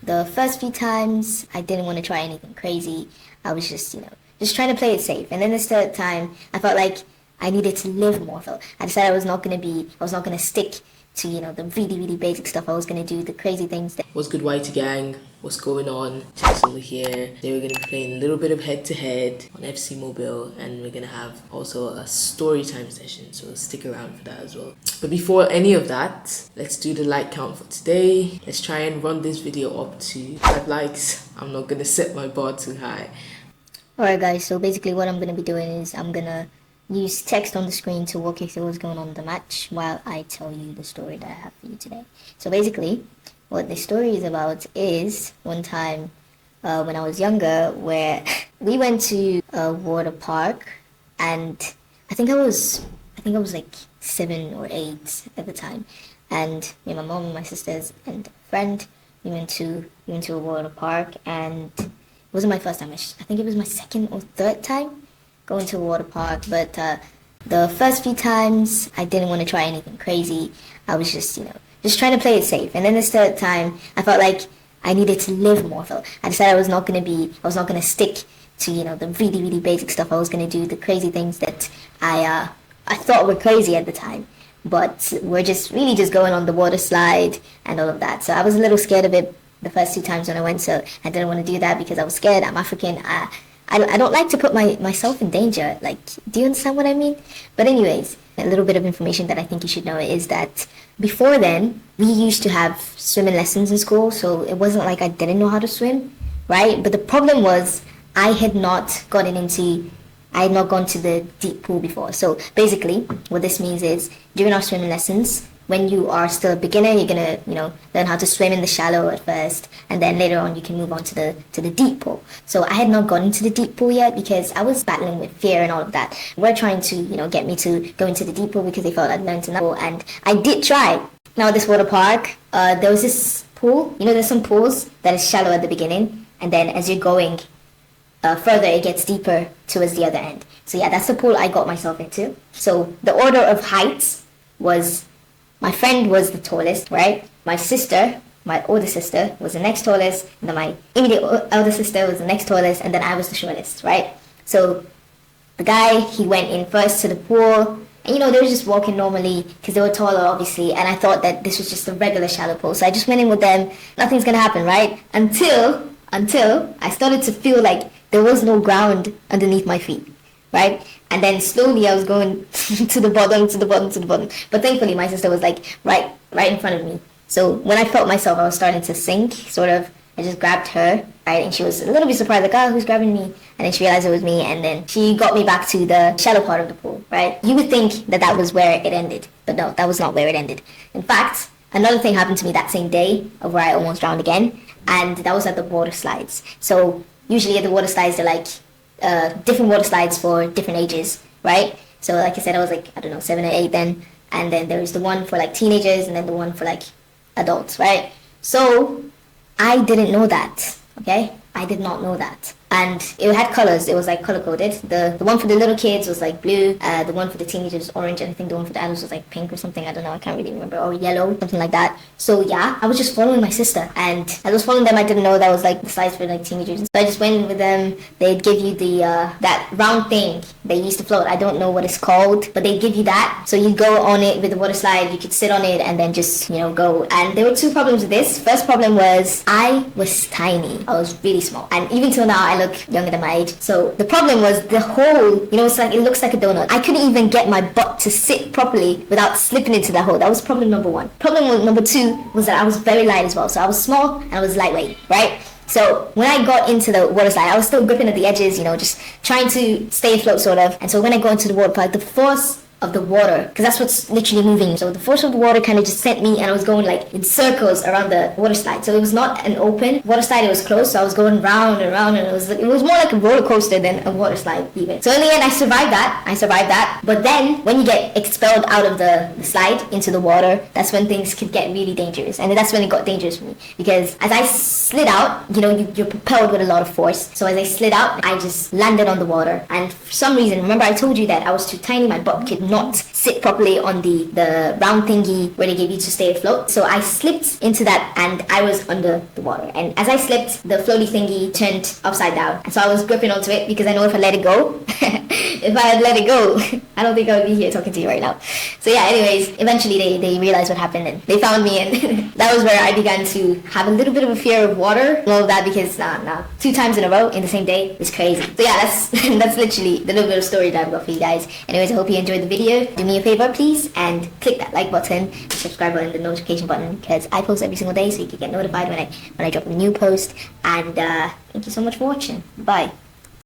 The first few times, I didn't want to try anything crazy. I was just trying to play it safe. And then this third time, I felt like I needed to live more. So I decided I was not gonna stick to, the really, really basic stuff. I was gonna do the crazy things. What's good, Whitey Gang? What's going on? Jack's over here. Today we're gonna be playing a little bit of head-to-head on FC Mobile, and we're gonna have also a story time session, so stick around for that as well. But before any of that, let's do the like count for today. Let's try and run this video up to 5 likes. I'm not gonna set my bar too high. Alright guys, so basically what I'm gonna be doing is I'm gonna use text on the screen to walk you through what's going on in the match while I tell you the story that I have for you today. So basically, what the story is about is one time when I was younger where we went to a water park, and I think I was like 7 or 8 at the time, and me and my mom and my sisters and a friend, we went to a water park, and it wasn't my first time. I think it was my second or third time going to a water park, but the first few times I didn't want to try anything crazy. I was just trying to play it safe. And then this third time, I felt like I needed to live more. So I decided I was not gonna stick to, the really, really basic stuff. I was gonna do the crazy things that I thought were crazy at the time, but we're just going on the water slide and all of that. So I was a little scared of it the first 2 times when I went, so I didn't want to do that because I was scared. I'm African. I don't like to put myself in danger. Like, do you understand what I mean? But anyways, a little bit of information that I think you should know is that before then, we used to have swimming lessons in school, so it wasn't like I didn't know how to swim, right? But the problem was I had not gone to the deep pool before. So basically, what this means is during our swimming lessons, when you are still a beginner, you're gonna, learn how to swim in the shallow at first, and then later on you can move on to the deep pool. So I had not gone into the deep pool yet because I was battling with fear and all of that. We're trying to, get me to go into the deep pool because they felt I'd learned enough, and I did try. Now this water park, there was this pool. There's some pools that is shallow at the beginning, and then as you're going further, it gets deeper towards the other end. So yeah, that's the pool I got myself into. So the order of heights was, my friend was the tallest, right? My older sister, was the next tallest, and then my immediate elder sister was the next tallest, and then I was the shortest, right? So the guy, he went in first to the pool, and they were just walking normally because they were taller, obviously, and I thought that this was just a regular shallow pool. So I just went in with them. Nothing's gonna happen, right? Until I started to feel like there was no ground underneath my feet, right? And then slowly I was going to the bottom. But thankfully my sister was like right in front of me. So when I felt myself, I was starting to sink, sort of. I just grabbed her, right? And she was a little bit surprised, like, oh, who's grabbing me? And then she realized it was me, and then she got me back to the shallow part of the pool, right? You would think that was where it ended, but no, that was not where it ended. In fact, another thing happened to me that same day of where I almost drowned again, and that was at the water slides. So usually at the water slides, they're like different water slides for different ages, right? So like I said, I was like, I don't know, 7 or 8 then, and then there was the one for like teenagers, and then the one for like adults, right? So I didn't know that, okay? I did not know that. And it had colors. It was like color coded. The one for the little kids was like blue. The one for the teenagers was orange. And I think the one for the adults was like pink or something. I don't know. I can't really remember. Or yellow, something like that. So yeah, I was just following my sister. And as I was following them, I didn't know that was like the size for like teenagers. So I just went in with them. They'd give you the that round thing they used to float. I don't know what it's called, but they give you that. So you go on it with the water slide. You could sit on it and then just go. And there were 2 problems with this. First problem was I was tiny. I was really small. And even till now, I look younger than my age. So the problem was the hole, it's like, it looks like a donut. I couldn't even get my butt to sit properly without slipping into that hole. That was problem number 1. Problem number 2 was that I was very light as well. So I was small and I was lightweight, right? So when I got into the water slide, I was still gripping at the edges, just trying to stay afloat sort of. And so when I got into the water park, the force of the water, because that's what's literally moving. So the force of the water kind of just sent me, and I was going like in circles around the water slide. So it was not an open water slide, it was closed. So I was going round and round, and it was more like a roller coaster than a water slide even. So in the end, I survived that. But then when you get expelled out of the slide into the water, that's when things could get really dangerous. And that's when it got dangerous for me, because as I slid out. You know, you're propelled with a lot of force. So as I slid out, I just landed on the water. And for some reason, remember I told you that I was too tiny, my butt could not sit properly on the round thingy where they gave you to stay afloat. So I slipped into that and I was under the water. And as I slipped, the floaty thingy turned upside down. So I was gripping onto it because I know if I let it go, if I had let it go, I don't think I would be here talking to you right now. So yeah, anyways, eventually they realized what happened and they found me, and that was where I began to have a little bit of a fear of water and all of that, because 2 times in a row in the same day is crazy. So yeah, that's literally the little bit of story that I've got for you guys. Anyways, I hope you enjoyed the video. Do me a favor, please, and click that like button, the subscribe button, the notification button, because I post every single day, so you can get notified when I drop a new post. And thank you so much for watching. Bye.